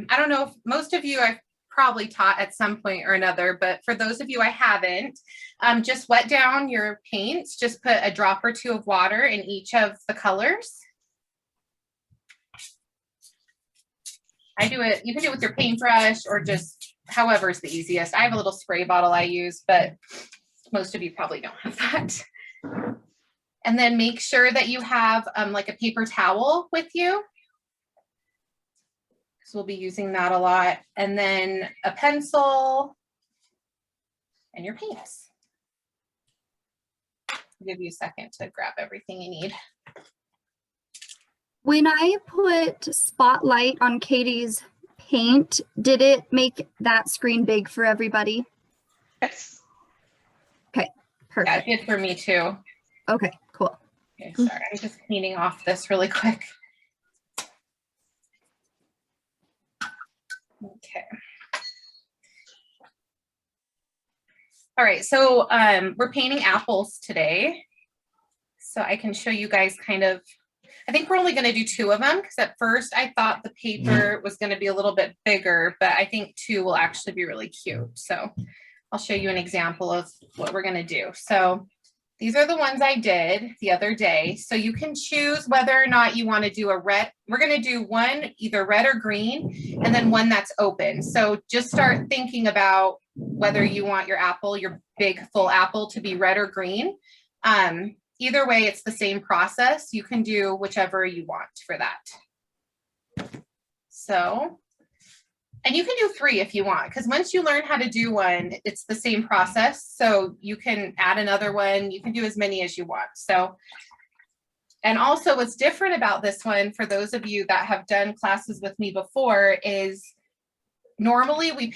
I don't know if most of you I've probably taught at some point or another, but for those of you I haven't, just wet down your paints. Just put a drop or two of water in each of the colors. I do it, you can do it with your paintbrush or just however is the easiest. I have a little spray bottle I use, but most of you probably don't have that. And then make sure that you have like a paper towel with you, because we'll be using that a lot. And then a pencil and your paints. I'll give you a second to grab everything you need. When I put spotlight on Katie's paint, did it make that screen big for everybody? Yes. Okay, perfect. Yeah, it did for me too. Okay, cool. Okay, sorry, I'm just cleaning off this really quick. Okay. All right, so we're painting apples today. So I can show you guys kind of, I think we're only going to do 2 of them because at first I thought the paper was going to be a little bit bigger, but I think 2 will actually be really cute. So I'll show you an example of what we're going to do. So these are the ones I did the other day. So you can choose whether or not you want to do a red. We're going to do one either red or green, and then one that's open. So just start thinking about whether you want your apple, your big full apple, to be red or green. Either way, it's the same process. You can do whichever you want for that. So, and you can do 3 if you want, because once you learn how to do one, it's the same process. So you can add another one. You can do as many as you want. So, and also what's different about this one, for those of you that have done classes with me before, is normally we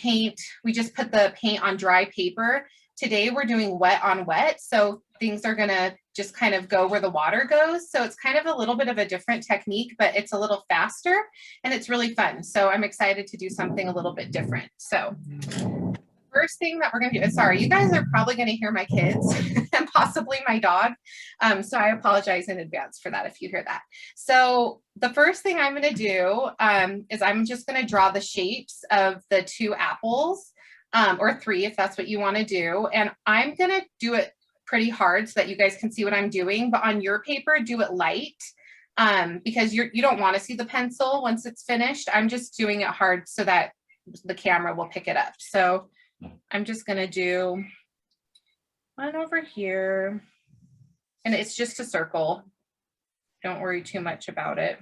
just put the paint on dry paper. Today we're doing wet on wet. So things are gonna just kind of go where the water goes. So it's kind of a little bit of a different technique, but it's a little faster and it's really fun. So I'm excited to do something a little bit different. So first thing that we're gonna do, sorry, you guys are probably gonna hear my kids and possibly my dog. So I apologize in advance for that if you hear that. So the first thing I'm gonna do is I'm just gonna draw the shapes of the 2 apples, or 3 if that's what you wanna do. And I'm gonna do it pretty hard so that you guys can see what I'm doing, but on your paper, do it light because you don't want to see the pencil once it's finished. I'm just doing it hard so that the camera will pick it up. So I'm just going to do one over here, and it's just a circle. Don't worry too much about it.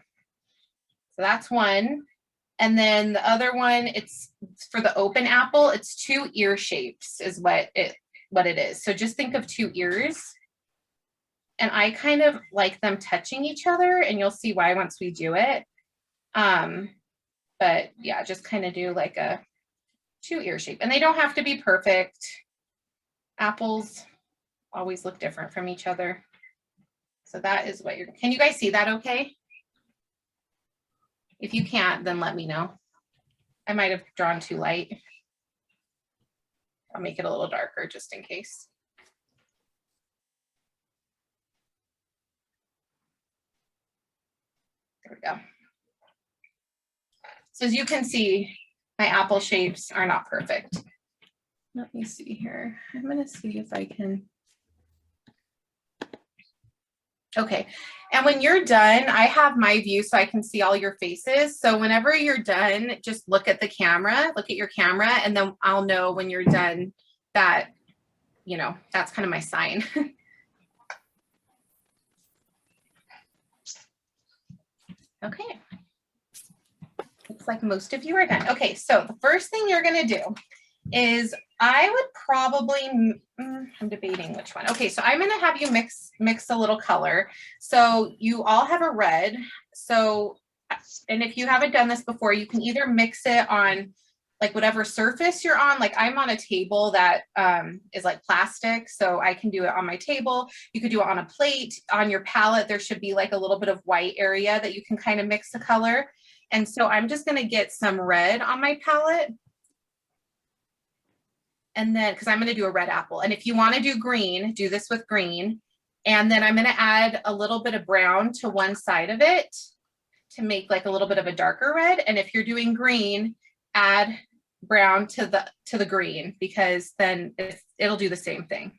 So that's one. And then the other one, it's for the open apple, it's 2 ear shapes is what it is. So just think of 2 ears, and I kind of like them touching each other, and you'll see why once we do it. But yeah, just kind of do like a 2 ear shape, and they don't have to be perfect. Apples always look different from each other. So that is what can you guys see that okay? If you can't, then let me know. I might have drawn too light. I'll make it a little darker just in case. There we go. So as you can see, my apple shapes are not perfect. Let me see here. I'm going to see if I can. Okay. And when you're done, I have my view so I can see all your faces. So whenever you're done, just look at the camera, look at your camera, and then I'll know when you're done that, you know, that's kind of my sign. Okay. Looks like most of you are done. Okay, so the first thing you're going to do is I would probably, I'm debating which one. Okay, so I'm going to have you mix a little color. So you all have a red. So, and if you haven't done this before, you can either mix it on like whatever surface you're on. Like I'm on a table that is like plastic, so I can do it on my table. You could do it on a plate. On your palette, there should be like a little bit of white area that you can kind of mix the color. And so I'm just going to get some red on my palette. And then, because I'm going to do a red apple. And if you want to do green, do this with green. And then I'm going to add a little bit of brown to one side of it. to make like a little bit of a darker red. And if you're doing green, add brown to the green, because then it'll do the same thing.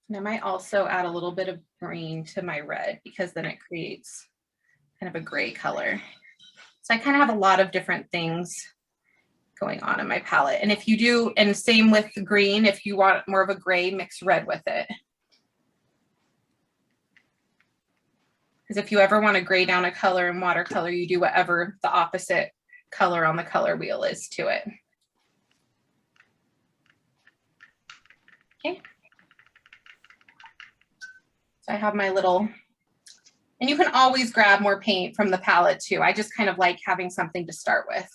And I might also add a little bit of green to my red, because then it creates kind of a gray color. So I kind of have a lot of different things going on in my palette. And if you do, and same with green, if you want more of a gray, mix red with it. Because if you ever want to gray down a color in watercolor, you do whatever the opposite color on the color wheel is to it. Okay. So I have my little, and you can always grab more paint from the palette too. I just kind of like having something to start with.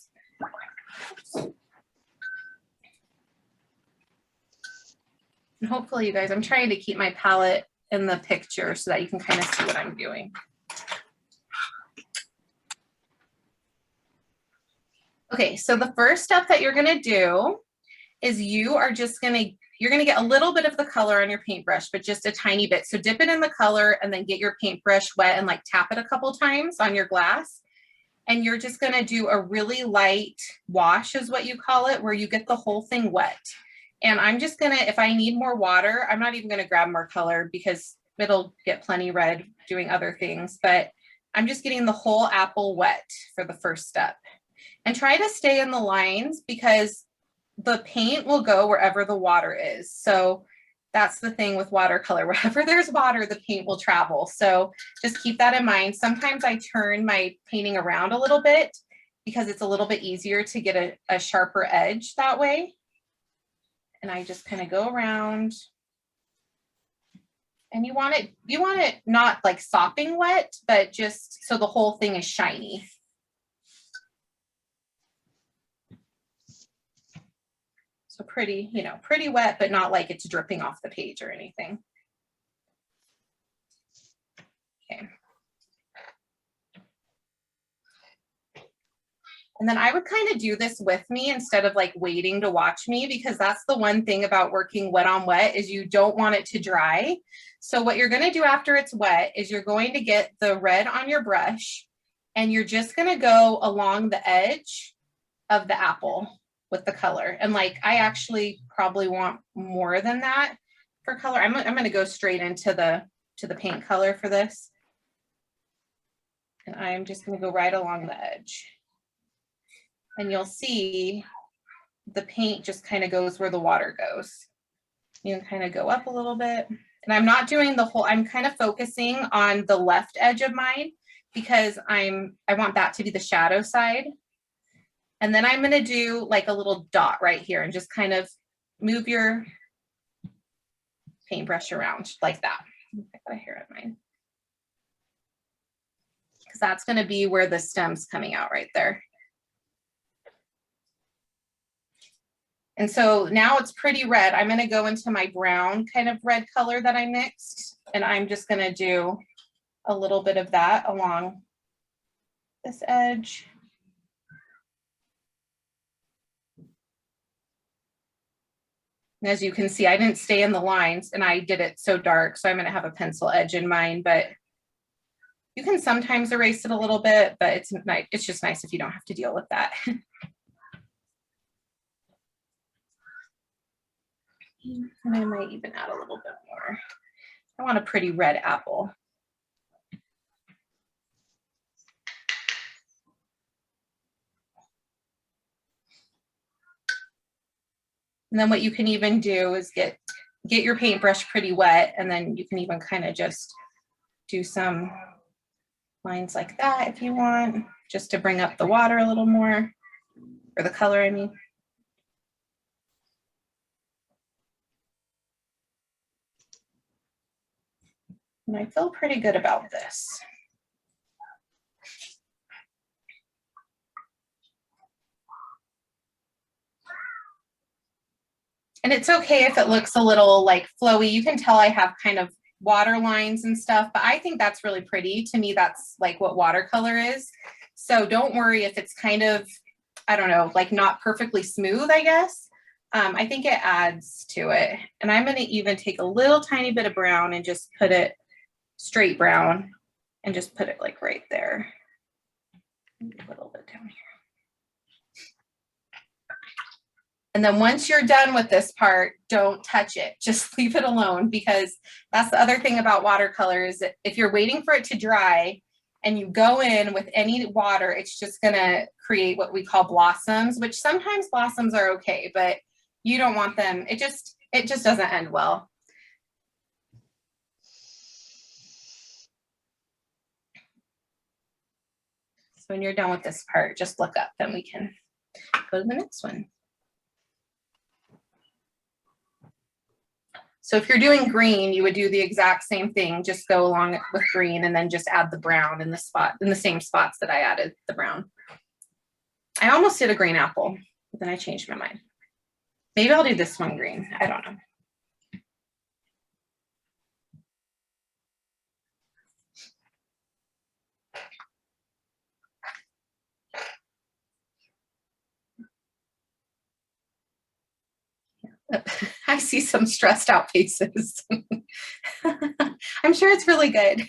And hopefully you guys, I'm trying to keep my palette in the picture so that you can kind of see what I'm doing. Okay, so the first step that you're gonna do is you're gonna get a little bit of the color on your paintbrush, but just a tiny bit. So dip it in the color and then get your paintbrush wet and like tap it a couple times on your glass. And you're just gonna do a really light wash, is what you call it, where you get the whole thing wet. And I'm just gonna, if I need more water, I'm not even gonna grab more color because it'll get plenty red doing other things, but I'm just getting the whole apple wet for the first step. And try to stay in the lines, because the paint will go wherever the water is. So that's the thing with watercolor, wherever there's water, the paint will travel. So just keep that in mind. Sometimes I turn my painting around a little bit because it's a little bit easier to get a sharper edge that way. And I just kind of go around, and you want it not like sopping wet, but just so the whole thing is shiny. So pretty, pretty wet, but not like it's dripping off the page or anything. Okay. And then I would kind of do this with me instead of like waiting to watch me, because that's the one thing about working wet on wet is you don't want it to dry. So what you're going to do after it's wet is you're going to get the red on your brush, and you're just going to go along the edge of the apple with the color. And like, I actually probably want more than that for color. I'm going to go straight into the paint color for this. And I'm just going to go right along the edge. And you'll see the paint just kind of goes where the water goes. You can kind of go up a little bit. And I'm not doing the whole, I'm kind of focusing on the left edge of mine, because I want that to be the shadow side. And then I'm going to do like a little dot right here and just kind of move your paintbrush around like that. I got a hair in mine. Because that's going to be where the stem's coming out right there. And so now it's pretty red. I'm going to go into my brown kind of red color that I mixed, and I'm just going to do a little bit of that along this edge. And as you can see, I didn't stay in the lines, and I did it so dark, so I'm going to have a pencil edge in mine, but you can sometimes erase it a little bit, but it's just nice if you don't have to deal with that. And I might even add a little bit more. I want a pretty red apple. And then what you can even do is get your paintbrush pretty wet, and then you can even kind of just do some lines like that if you want, just to bring up the water a little more, or the color, I mean. And I feel pretty good about this. And it's okay if it looks a little like flowy. You can tell I have kind of water lines and stuff, but I think that's really pretty. To me, that's like what watercolor is. So don't worry if it's kind of, I don't know, like not perfectly smooth, I guess. I think it adds to it. And I'm going to even take a little tiny bit of brown and just put it straight brown and just put it like right there. Put a little bit down here. And then once you're done with this part, don't touch it. Just leave it alone, because that's the other thing about watercolors. If you're waiting for it to dry and you go in with any water, it's just going to create what we call blossoms, which sometimes blossoms are okay, but you don't want them. It just doesn't end well. So when you're done with this part, just look up and we can go to the next one. So if you're doing green, you would do the exact same thing, just go along with green and then just add the brown in the same spots that I added the brown. I almost did a green apple, but then I changed my mind. Maybe I'll do this one green. I don't know. I see some stressed out faces. I'm sure it's really good.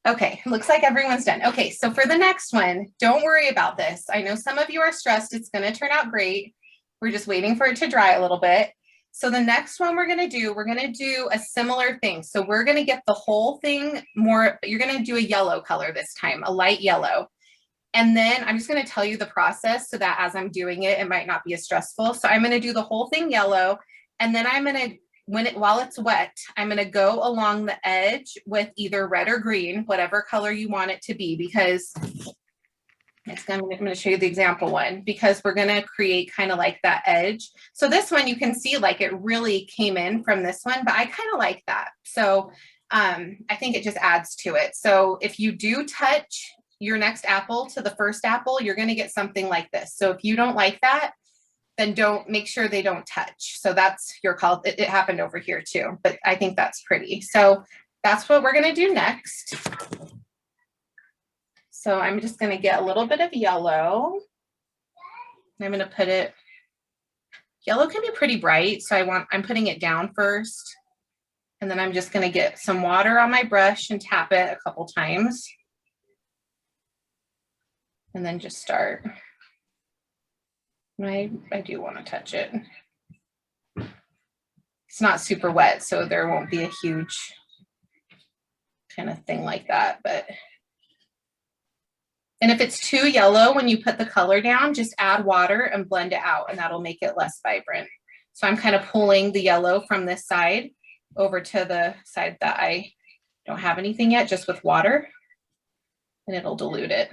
Okay, looks like everyone's done. Okay, so for the next one, don't worry about this. I know some of you are stressed. It's going to turn out great. We're just waiting for it to dry a little bit. So the next one we're going to do a similar thing. So we're going to get the whole thing more, you're going to do a yellow color this time, a light yellow. And then I'm just going to tell you the process so that as I'm doing it, it might not be as stressful. So I'm going to do the whole thing yellow. And then I'm going to, while it's wet, I'm going to go along the edge with either red or green, whatever color you want it to be, because I'm going to show you the example one, because we're going to create kind of like that edge. So this one, you can see like it really came in from this one, but I kind of like that. So I think it just adds to it. So if you do touch your next apple to the first apple, you're going to get something like this. So if you don't like that, then make sure they don't touch. So that's your call. It happened over here too, but I think that's pretty. So that's what we're going to do next. So I'm just going to get a little bit of yellow. I'm going to put it, yellow can be pretty bright. So I'm putting it down first. And then I'm just going to get some water on my brush and tap it a couple times. And then just start. I do want to touch it. It's not super wet, so there won't be a huge kind of thing like that. And if it's too yellow when you put the color down, just add water and blend it out, and that'll make it less vibrant. So I'm kind of pulling the yellow from this side over to the side that I don't have anything yet, just with water, and it'll dilute it.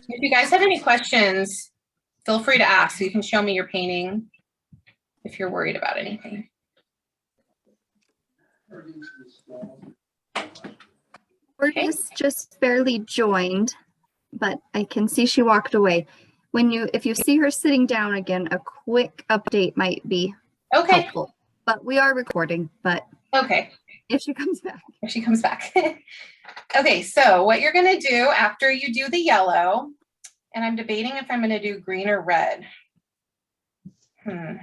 If you guys have any questions, feel free to ask. You can show me your painting if you're worried about anything. Gorgeous just barely joined, but I can see she walked away. If you see her sitting down again, a quick update might be helpful. But we are recording, but okay. If she comes back. If she comes back. Okay, so what you're going to do after you do the yellow, and I'm debating if I'm going to do green or red. Kind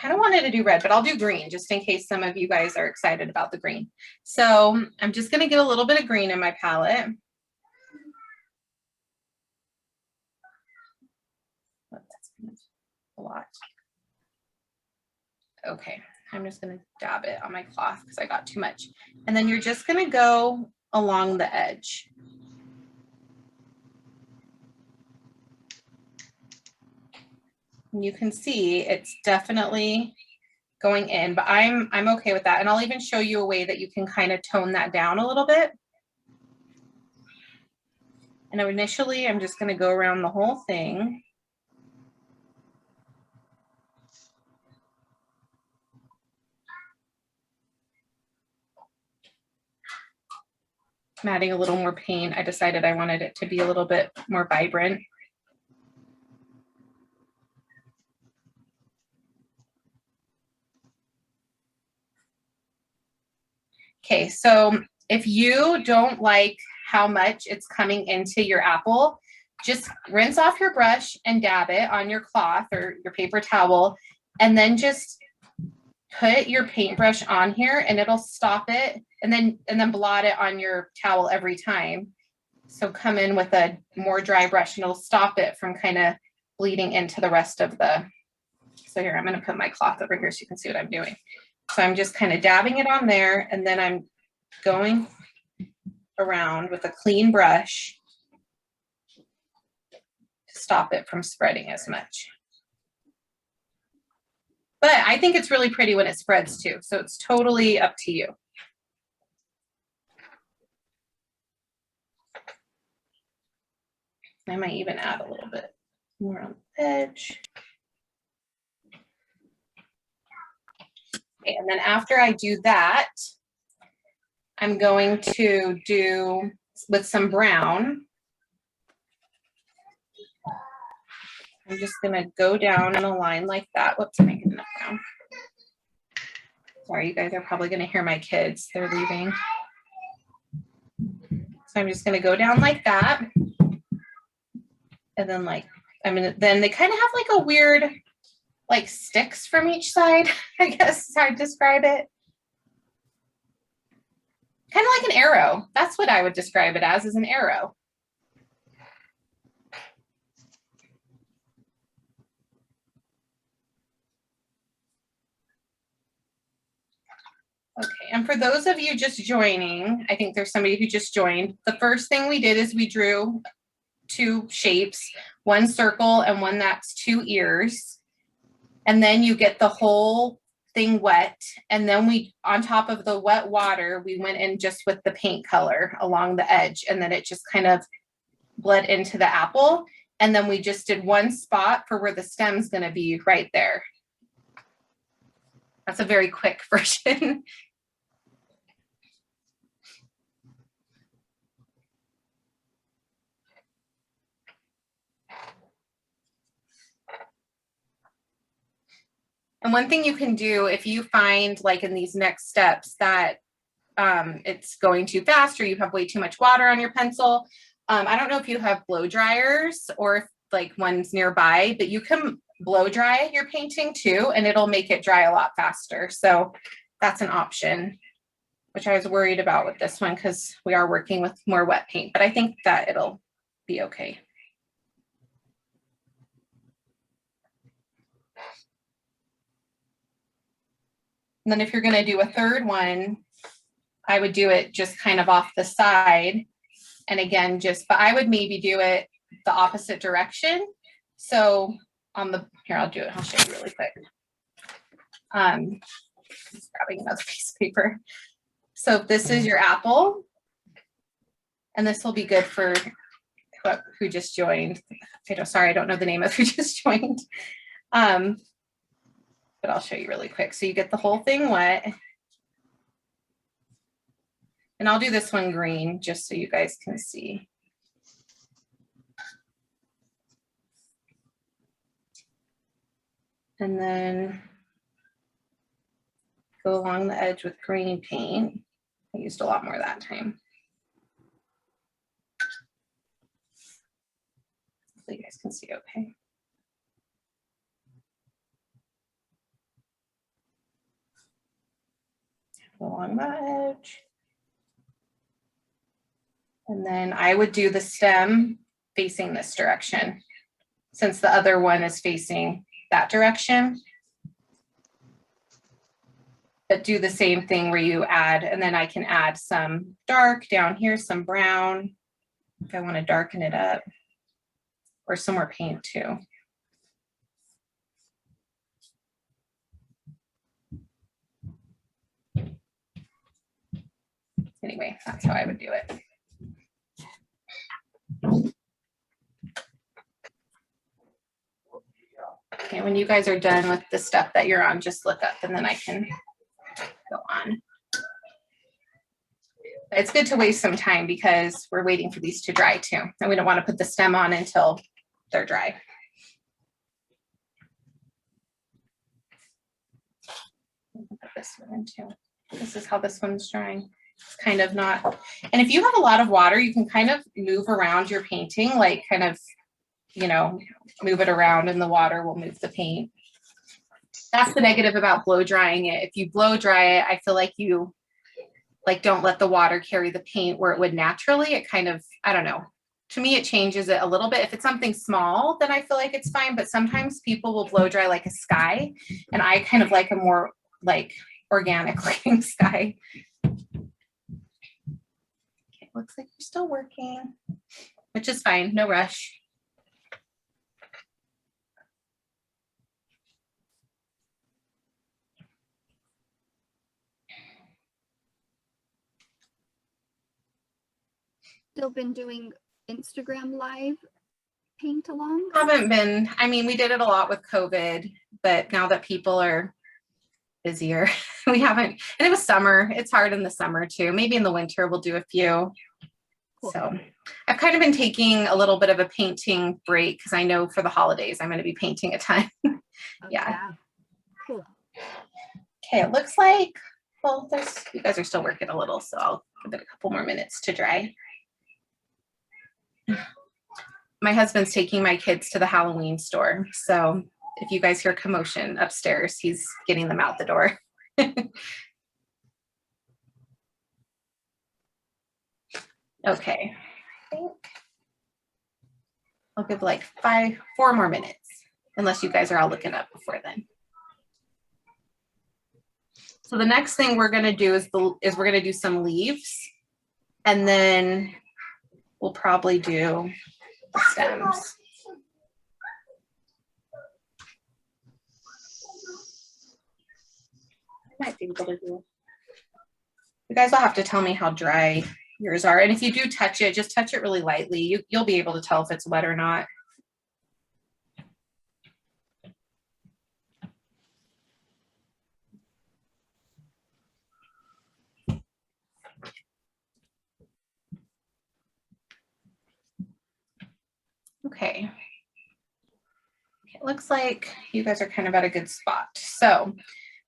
of wanted to do red, but I'll do green just in case some of you guys are excited about the green. So I'm just going to get a little bit of green in my palette. That's a lot. Okay, I'm just going to dab it on my cloth because I got too much. And then you're just going to go along the edge. And you can see it's definitely going in, but I'm okay with that. And I'll even show you a way that you can kind of tone that down a little bit. And initially, I'm just going to go around the whole thing. I'm adding a little more paint. I decided I wanted it to be a little bit more vibrant. Okay, so if you don't like how much it's coming into your apple, just rinse off your brush and dab it on your cloth or your paper towel, and then just put your paintbrush on here and it'll stop it, and then blot it on your towel every time. So come in with a more dry brush and it'll stop it from kind of bleeding into the rest of the, so here, I'm going to put my cloth over here so you can see what I'm doing. So I'm just kind of dabbing it on there, and then I'm going around with a clean brush to stop it from spreading as much. But I think it's really pretty when it spreads too, so it's totally up to you. I might even add a little bit more on the edge. Okay, and then after I do that, I'm going to do with some brown. I'm just gonna go down in a line like that. Whoops, I'm making enough brown. Sorry, you guys are probably gonna hear my kids, they're leaving. So I'm just gonna go down like that. And then then they kind of have like a weird, like sticks from each side, I guess is how I'd describe it. Kind of like an arrow. That's what I would describe it as, is an arrow. Okay, and for those of you just joining, I think there's somebody who just joined. The first thing we did is we drew two shapes, one circle and one that's two ears. And then you get the whole thing wet. And then we, on top of the wet water, we went in just with the paint color along the edge. And then it just kind of bled into the apple. And then we just did one spot for where the stem's gonna be right there. That's a very quick version. And one thing you can do if you find like in these next steps that it's going too fast or you have way too much water on your pencil, I don't know if you have blow dryers or if like one's nearby, but you can blow dry your painting too, and it'll make it dry a lot faster. So that's an option, which I was worried about with this one because we are working with more wet paint, but I think that it'll be okay. And then if you're going to do a third one, I would do it just kind of off the side. And again, but I would maybe do it the opposite direction. So on the, here, I'll do it. I'll show you really quick. Just grabbing another piece of paper. So if this is your apple, and this will be good for who just joined. Sorry, I don't know the name of who just joined. But I'll show you really quick. So you get the whole thing wet. And I'll do this one green just so you guys can see. And then go along the edge with green paint. I used a lot more that time. Hopefully you guys can see okay. Go along that edge. And then I would do the stem facing this direction, since the other one is facing that direction. But do the same thing where you add, and then I can add some dark down here, some brown, if I want to darken it up, or some more paint too. Anyway, that's how I would do it. Okay, when you guys are done with the step that you're on, just look up and then I can go on. It's good to waste some time because we're waiting for these to dry too. And we don't want to put the stem on until they're dry. Put this one in too. This is how this one's drying. It's kind of not, and if you have a lot of water, you can kind of move around your painting, like kind of, you know, move it around and the water will move the paint. That's the negative about blow drying it. If you blow dry it, I feel like you like don't let the water carry the paint where it would naturally. It kind of, I don't know. To me, it changes it a little bit. If it's something small, then I feel like it's fine. But sometimes people will blow dry like a sky, and I kind of like a more like organic looking sky. Okay, looks like you're still working, which is fine. No rush. Still been doing Instagram live paint along? Haven't been. I mean, we did it a lot with COVID, but now that people are busier, we haven't. And it was summer. It's hard in the summer too. Maybe in the winter we'll do a few. Cool. So I've kind of been taking a little bit of a painting break because I know for the holidays I'm going to be painting a ton. Yeah. Cool. Okay, it looks like, well, you guys are still working a little, so I'll give it a couple more minutes to dry. My husband's taking my kids to the Halloween store, so if you guys hear commotion upstairs, he's getting them out the door. Okay, I think I'll give like 4 more minutes, unless you guys are all looking up before then. So the next thing we're gonna do is we're gonna do some leaves, and then we'll probably do the stems. I might be able to do. You guys will have to tell me how dry yours are, and if you do touch it, just touch it really lightly. You'll be able to tell if it's wet or not. Okay. It looks like you guys are kind of at a good spot. So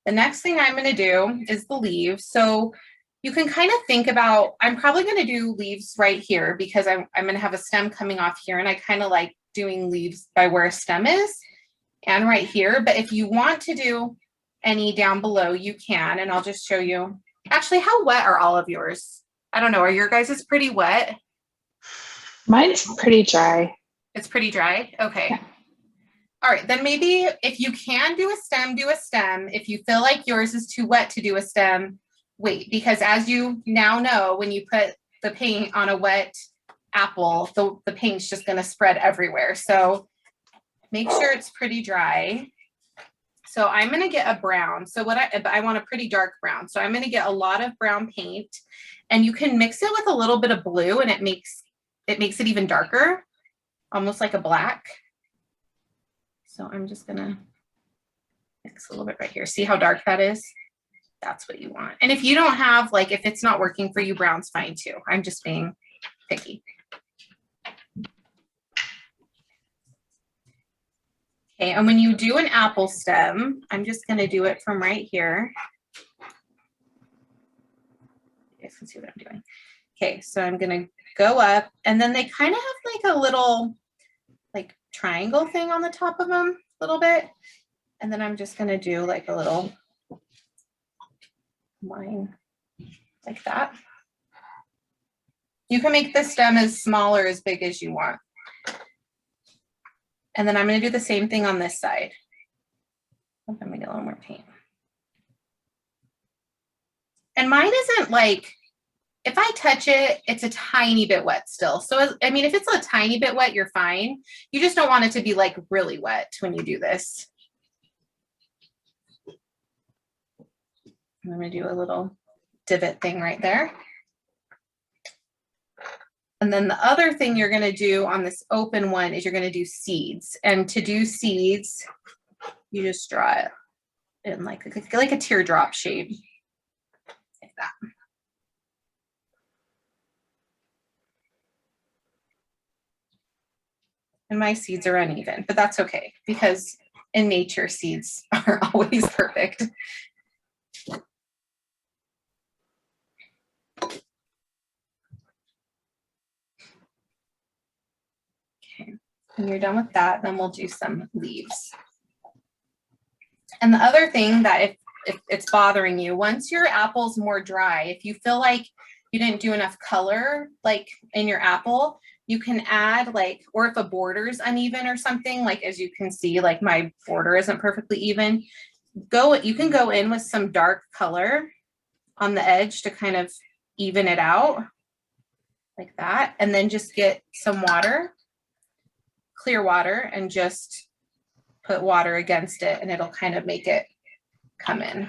the next thing I'm going to do is the leaves. So you can kind of think about, I'm probably going to do leaves right here because I'm going to have a stem coming off here, and I kind of like doing leaves by where a stem is and right here. But if you want to do any down below, you can, and I'll just show you. Actually, how wet are all of yours? I don't know. Are your guys' pretty wet? Mine's pretty dry. It's pretty dry? Okay. Yeah. All right, then maybe if you can do a stem, do a stem. If you feel like yours is too wet to do a stem, wait, because as you now know, when you put the paint on a wet apple, the paint's just gonna spread everywhere. So make sure it's pretty dry. So I'm gonna get a brown. So what I want a pretty dark brown. So I'm gonna get a lot of brown paint, and you can mix it with a little bit of blue, and it makes it even darker, almost like a black. So I'm just gonna mix a little bit right here. See how dark that is? That's what you want. And if you don't have, like, if it's not working for you, brown's fine too. I'm just being picky. Okay, and when you do an apple stem, I'm just gonna do it from right here. You guys can see what I'm doing. Okay, so I'm gonna go up, and then they kind of have like a little like triangle thing on the top of them a little bit. And then I'm just gonna do like a little line like that. You can make the stem as small or as big as you want. And then I'm gonna do the same thing on this side. I'm gonna get a little more paint. And mine isn't like, if I touch it, it's a tiny bit wet still. So, I mean, if it's a tiny bit wet, you're fine. You just don't want it to be like really wet when you do this. I'm gonna do a little divot thing right there. And then the other thing you're gonna do on this open one is you're gonna do seeds. And to do seeds, you just draw it in like a teardrop shape, like that. And my seeds are uneven, but that's okay because in nature, seeds are always perfect. When you're done with that, then we'll do some leaves. And the other thing that if it's bothering you, once your apple's more dry, if you feel like you didn't do enough color like in your apple, you can add like, or if a border's uneven or something, like as you can see, like my border isn't perfectly even, you can go in with some dark color on the edge to kind of even it out like that. And then just get some water, clear water, and just put water against it and it'll kind of make it come in.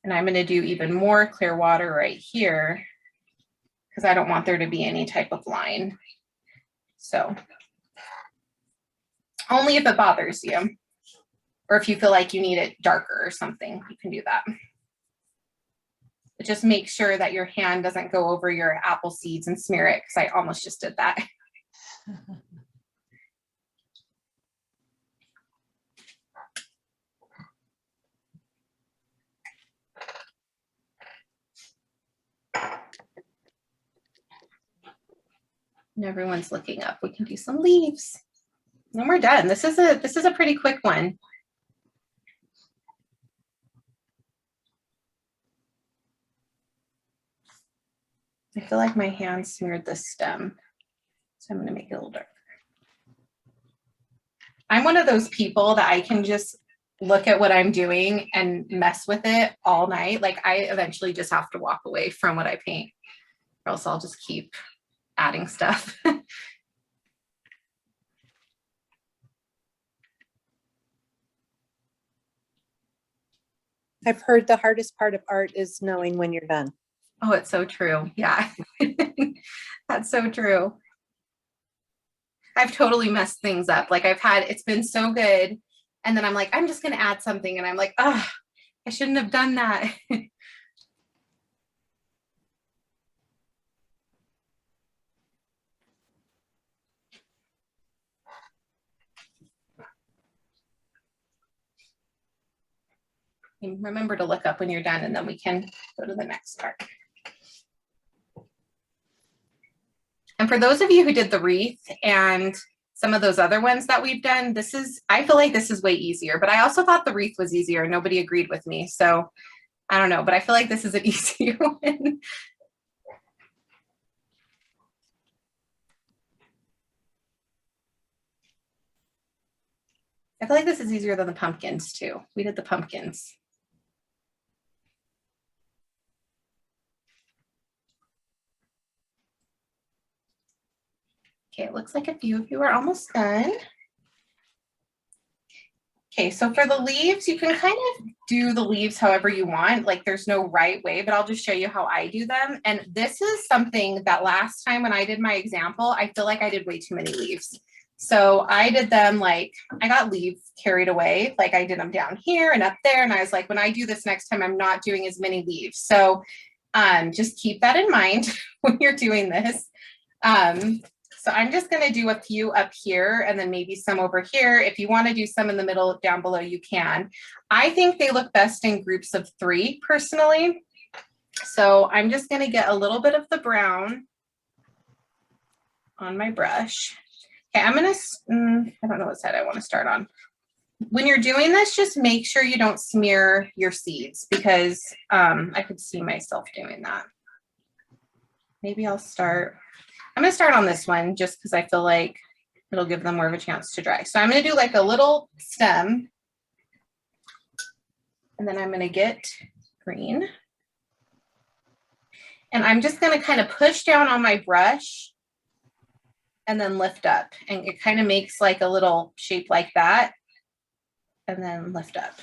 And I'm going to do even more clear water right here because I don't want there to be any type of line. So only if it bothers you or if you feel like you need it darker or something, you can do that. But just make sure that your hand doesn't go over your apple seeds and smear it because I almost just did that. And everyone's looking up. We can do some leaves. And we're done. This is a pretty quick one. I feel like my hand smeared the stem. So I'm going to make it a little darker. I'm one of those people that I can just look at what I'm doing and mess with it all night. Like I eventually just have to walk away from what I paint or else I'll just keep adding stuff. I've heard the hardest part of art is knowing when you're done. Oh, it's so true. Yeah, that's so true. I've totally messed things up. Like it's been so good. And then I'm like, I'm just going to add something. And I'm like, oh, I shouldn't have done that. And remember to look up when you're done and then we can go to the next part. And for those of you who did the wreath and some of those other ones that we've done, I feel like this is way easier, but I also thought the wreath was easier. Nobody agreed with me. So I don't know, but I feel like this is an easier one. I feel like this is easier than the pumpkins too. We did the pumpkins. Okay, it looks like a few of you are almost done. Okay, so for the leaves, you can kind of do the leaves however you want. Like there's no right way, but I'll just show you how I do them. And this is something that last time when I did my example, I feel like I did way too many leaves. So I did them like, I got leaves carried away. Like I did them down here and up there. And I was like, when I do this next time, I'm not doing as many leaves. So just keep that in mind when you're doing this. So I'm just going to do a few up here and then maybe some over here. If you want to do some in the middle down below, you can. I think they look best in groups of 3 personally. So I'm just going to get a little bit of the brown on my brush. Okay, I'm going to, I don't know what side I want to start on. When you're doing this, just make sure you don't smear your seeds because I could see myself doing that. Maybe I'm going to start on this one just because I feel like it'll give them more of a chance to dry. So I'm going to do like a little stem and then I'm going to get green. And I'm just going to kind of push down on my brush and then lift up. And it kind of makes like a little shape like that and then lift up.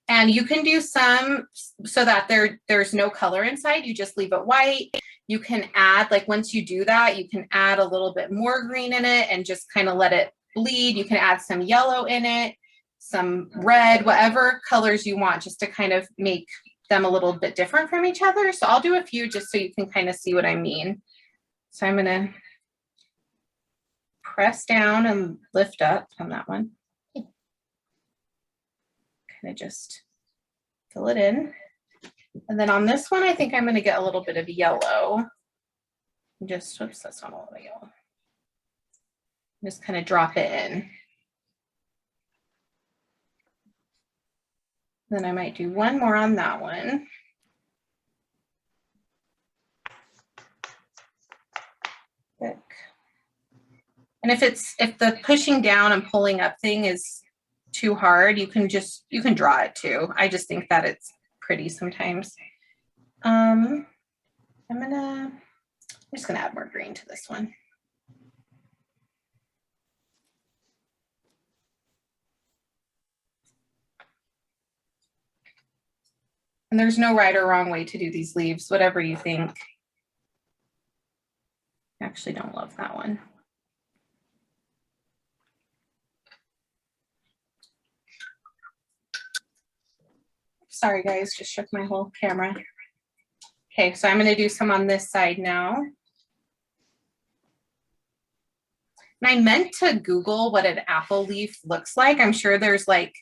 And you can do some so that there's no color inside. You just leave it white. You can add, like once you do that, you can add a little bit more green in it and just kind of let it bleed. You can add some yellow in it, some red, whatever colors you want, just to kind of make them a little bit different from each other. So I'll do a few just so you can kind of see what I mean. So I'm going to press down and lift up on that one. Kind of just fill it in. And then on this one, I think I'm going to get a little bit of yellow. Just, whoops, that's not all the yellow. Just kind of drop it in. Then I might do one more on that one. Good. And if the pushing down and pulling up thing is too hard, you can draw it too. I just think that it's pretty sometimes. I'm just gonna add more green to this one. And there's no right or wrong way to do these leaves, whatever you think. I actually don't love that one. Sorry guys, just shook my whole camera. Okay, so I'm gonna do some on this side now. And I meant to Google what an apple leaf looks like. I'm sure there's like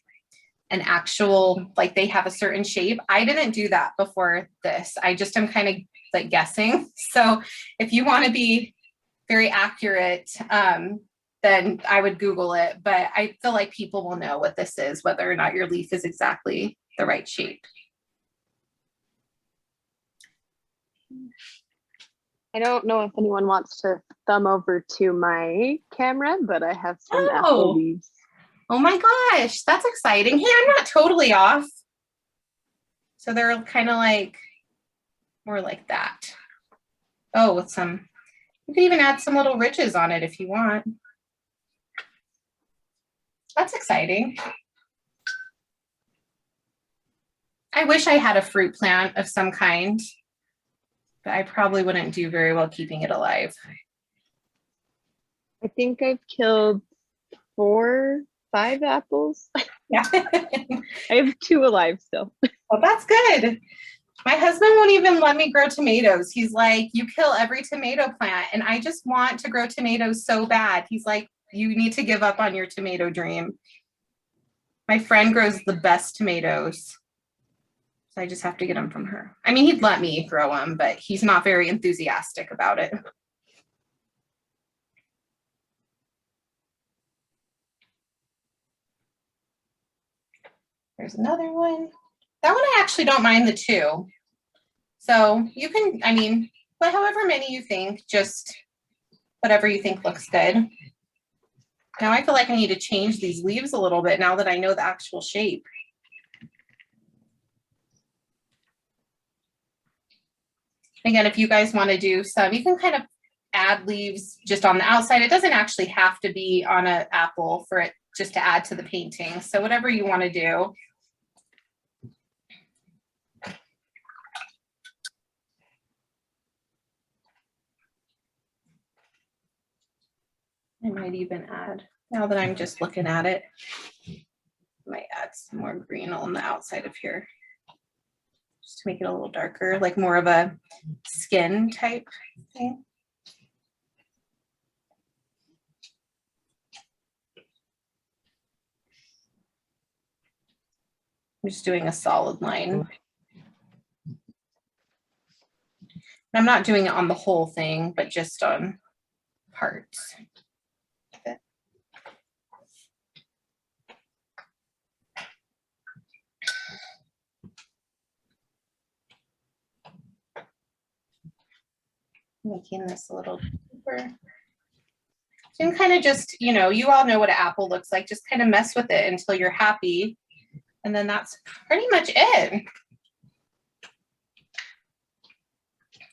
an actual, like they have a certain shape. I didn't do that before this. I just am kind of like guessing. So if you want to be very accurate, then I would Google it. But I feel like people will know what this is, whether or not your leaf is exactly the right shape. I don't know if anyone wants to thumb over to my camera, but I have some apple leaves. Oh my gosh, that's exciting. Hey, I'm not totally off. So they're kind of like more like that. Oh, with some, you can even add some little ridges on it if you want. That's exciting. I wish I had a fruit plant of some kind, but I probably wouldn't do very well keeping it alive. I think I've killed 4, 5 apples. Yeah. I have 2 alive still. Well, that's good. My husband won't even let me grow tomatoes. He's like, you kill every tomato plant. And I just want to grow tomatoes so bad. He's like, you need to give up on your tomato dream. My friend grows the best tomatoes. So I just have to get them from her. I mean, he'd let me grow them, but he's not very enthusiastic about it. There's another one. That one I actually don't mind the 2. So you can, I mean, but however many you think, just whatever you think looks good. Now I feel like I need to change these leaves a little bit now that I know the actual shape. Again, if you guys want to do some, you can kind of add leaves just on the outside. It doesn't actually have to be on an apple for it just to add to the painting. So whatever you want to do. I might even add, now that I'm just looking at it, I might add some more green on the outside of here. Just to make it a little darker, like more of a skin type thing. I'm just doing a solid line. I'm not doing it on the whole thing, but just on parts. Making this a little deeper. So you can kind of just, you know, you all know what an apple looks like. Just kind of mess with it until you're happy. And then that's pretty much it.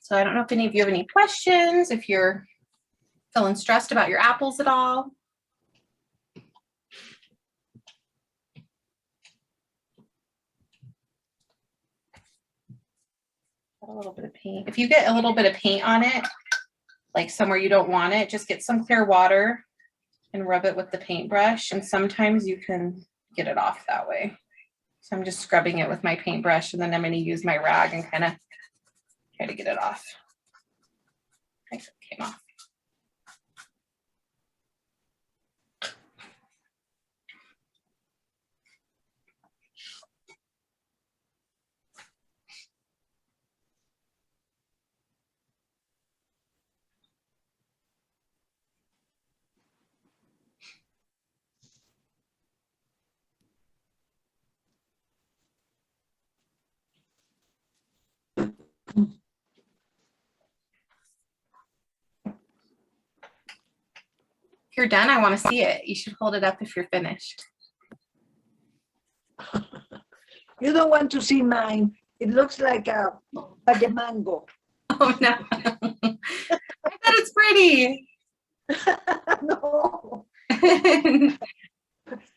So I don't know if any of you have any questions, if you're feeling stressed about your apples at all. A little bit of paint. If you get a little bit of paint on it, like somewhere you don't want it, just get some clear water and rub it with the paintbrush. And sometimes you can get it off that way. So I'm just scrubbing it with my paintbrush, and then I'm going to use my rag and kind of try to get it off. I think it came off. If you're done, I want to see it. You should hold it up if you're finished. You don't want to see mine. It looks like a mango. Oh no. I bet it's pretty. No,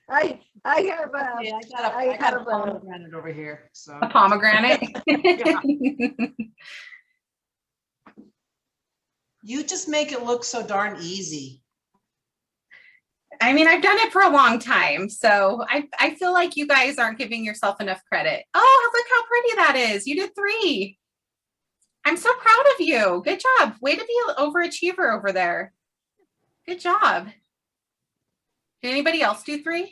I have a, Yeah, I got a pomegranate over here. So A pomegranate. you just make it look so darn easy. I mean, I've done it for a long time, so I feel like you guys aren't giving yourself enough credit. Oh, look how pretty that is. You did 3. I'm so proud of you. Good job. Way to be an overachiever over there. Good job. Did anybody else do 3? I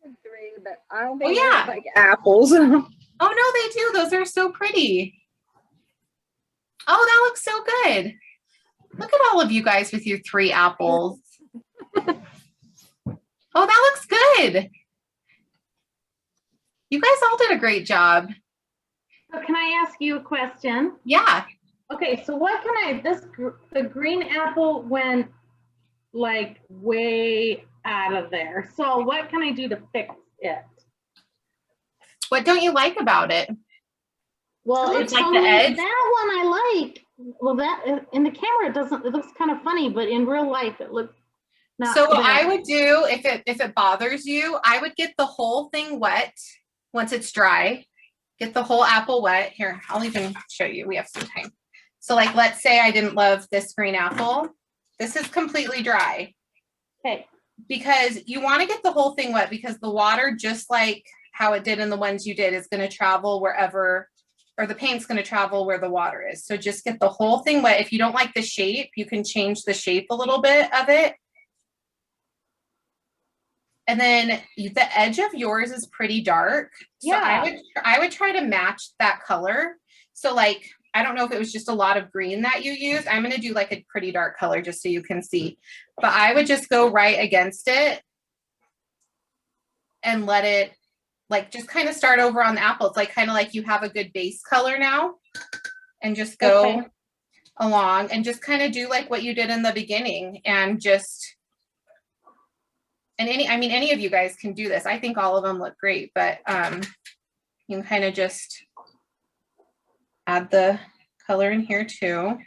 did 3, but I don't Oh, think yeah. they look like apples. Oh, no, they do. Those are so pretty. Oh, that looks so good. Look at all of you guys with your 3 apples. Oh, that looks good. You guys all did a great job. So can I ask you a question? Yeah. Okay, so what can I, the green apple went like way out of there. So what can I do to fix it? What don't you like about it? Well, It it's looks like the only edge? that one I like. Well, that in the camera it looks kind of funny, but in real life it looks not. So what bad. I would do if it bothers you, I would get the whole thing wet once it's dry. Get the whole apple wet. Here, I'll even show you. We have some time. So like, let's say I didn't love this green apple. This is completely dry. Okay. Because you want to get the whole thing wet because the water, just like how it did in the ones you did, is going to travel wherever, or the paint's going to travel where the water is. So just get the whole thing wet. If you don't like the shape, you can change the shape a little bit of it. And then the edge of yours is pretty dark. So Yeah. I would try to match that color. So like, I don't know if it was just a lot of green that you used. I'm going to do like a pretty dark color just so you can see. But I would just go right against it and let it like just kind of start over on the apple. It's like kind of like you have a good base color now, and just go along and just kind of do like what you did in the beginning, and just, and any of you guys can do this. I think all of them look great, but you can kind of just add the color in here too.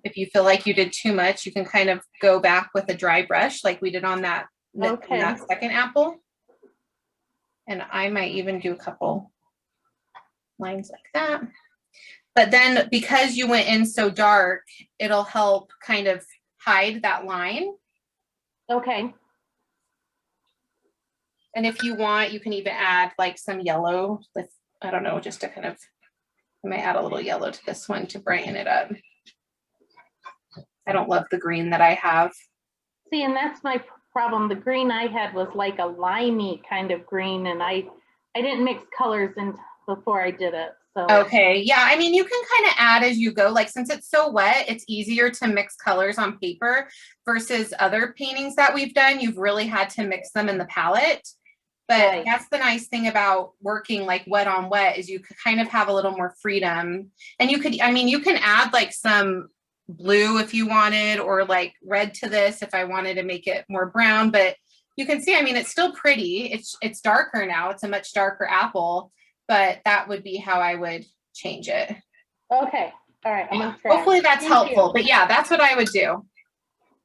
If you feel like you did too much, you can kind of go back with a dry brush like we did on that, that second apple. And I might even do a couple lines like that. But then because you went in so dark, it'll help kind of hide that line. Okay. And if you want, you can even add like some yellow with, I don't know, just to kind of, I might add a little yellow to this one to brighten it up. I don't love the green that I have. See, and that's my problem. The green I had was like a limey kind of green, and I didn't mix colors in before I did it. So okay, yeah, I mean, you can kind of add as you go. Like, since it's so wet, it's easier to mix colors on paper versus other paintings that we've done. You've really had to mix them in the palette. But that's the nice thing about working like wet on wet, is you could kind of have a little more freedom. And you could, I mean, you can add like some blue if you wanted, or like red to this if I wanted to make it more brown. But you can see, I mean, it's still pretty. It's darker now. It's a much darker apple, but that would be how I would change it. Okay. All right. I'm gonna try. Hopefully that's helpful. But yeah, that's what I would do.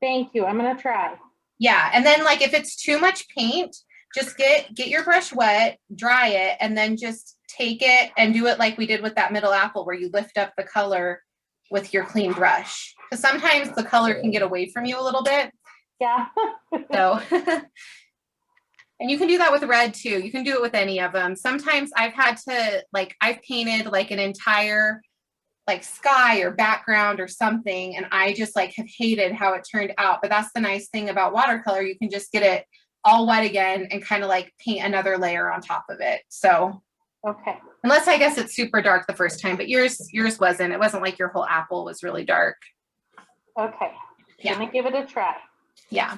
Thank you. I'm gonna try. Yeah. And then like if it's too much paint, just get your brush wet, dry it, and then just take it and do it like we did with that middle apple, where you lift up the color with your clean brush. Because sometimes the color can get away from you a little bit. Yeah. So, and you can do that with red too. You can do it with any of them. Sometimes I've had to, like, I've painted like an entire like sky or background or something, and I just like have hated how it turned out. But that's the nice thing about watercolor. You can just get it all wet again and kind of like paint another layer on top of it. So, okay. Unless I guess it's super dark the first time, but yours wasn't. It wasn't like your whole apple was really dark. Okay. Yeah. Gonna give it a try. Yeah.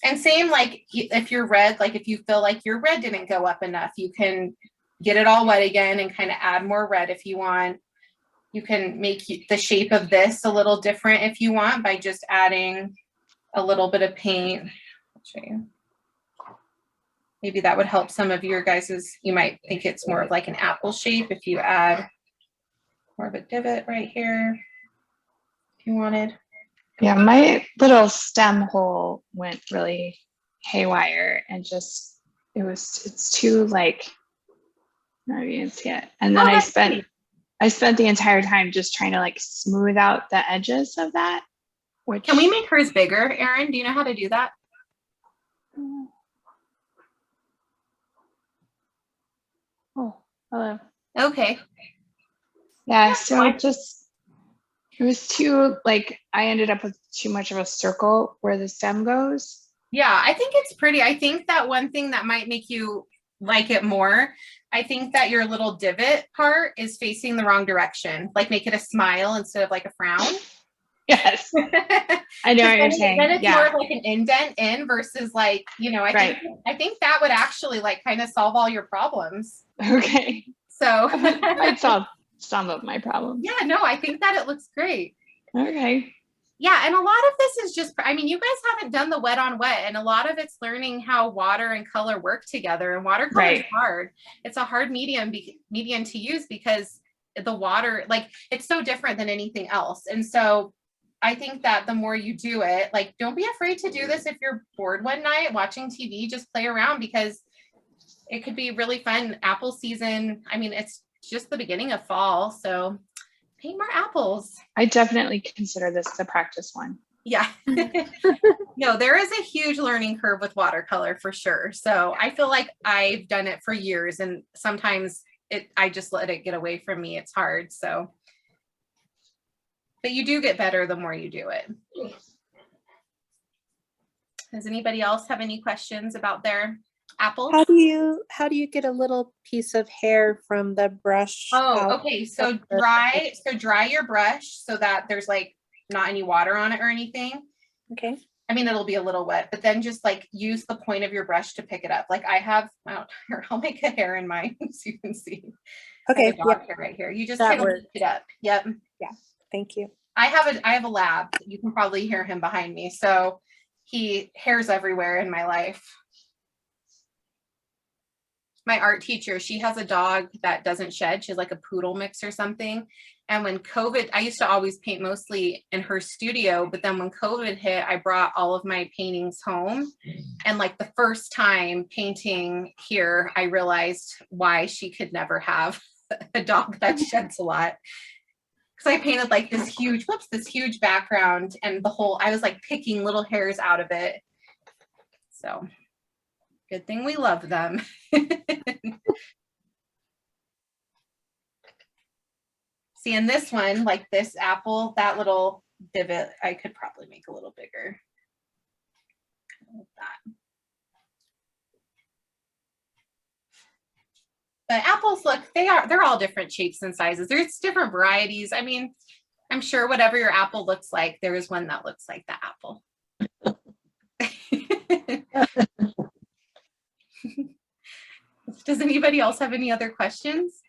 And same, like if you're red, like if you feel like your red didn't go up enough, you can get it all wet again and kind of add more red if you want. You can make the shape of this a little different if you want by just adding a little bit of paint. I'll show you. Maybe that would help some of your guys's, you might think it's more of like an apple shape if you add more of a divot right here, if you wanted. Yeah, my little stem hole went really haywire and just, it's too like, not even see it. And then I spent the entire time just trying to like smooth out the edges of that. Which, can we make hers bigger, Erin? Do you know how to do that? Oh, hello. Okay. Yeah, so it was too, like, I ended up with too much of a circle where the stem goes. Yeah, I think it's pretty. I think that one thing that might make you like it more, I think that your little divot part is facing the wrong direction. Like make it a smile instead of like a frown. Yes. I know what you're saying. Then it's more of like an indent in versus like, you know, I think that would actually like kind of solve all your problems. Okay. So I'd solve some of my problems. Yeah, no, I think that it looks great. Okay. Yeah, and a lot of this is just, I mean, you guys haven't done the wet on wet, and a lot of it's learning how water and color work together. And watercolor is hard. It's a hard medium to use because the water, like, it's so different than anything else. And so I think that the more you do it, like, don't be afraid to do this if you're bored one night watching TV, just play around because it could be really fun. Apple season, I mean, it's just the beginning of fall, so paint more apples. I definitely consider this the practice one. Yeah. No, there is a huge learning curve with watercolor for sure. So I feel like I've done it for years and sometimes I just let it get away from me. It's hard. So, but you do get better the more you do it. Does anybody else have any questions about their apples? How do you get a little piece of hair from the brush? Oh, okay. So dry your brush so that there's like not any water on it or anything. Okay. I mean, it'll be a little wet, but then just like use the point of your brush to pick it up. Like I have, I'll make a hair in mine so you can see. Okay. Dog hair right here. You just kind of lift it up. Yep. Yeah. Thank you. I have a lab. You can probably hear him behind me. So he hairs everywhere in my life. My art teacher, she has a dog that doesn't shed. She's like a poodle mix or something. And when COVID, I used to always paint mostly in her studio, but then when COVID hit, I brought all of my paintings home. And like the first time painting here, I realized why she could never have a dog that sheds a lot. Because I painted like this huge background and I was like picking little hairs out of it. So good thing we love them. See, in this one, like this apple, that little divot, I could probably make a little bigger. Like that. But apples, look, they're all different shapes and sizes. There's different varieties. I mean, I'm sure whatever your apple looks like, there is one that looks like the apple. Does anybody else have any other questions?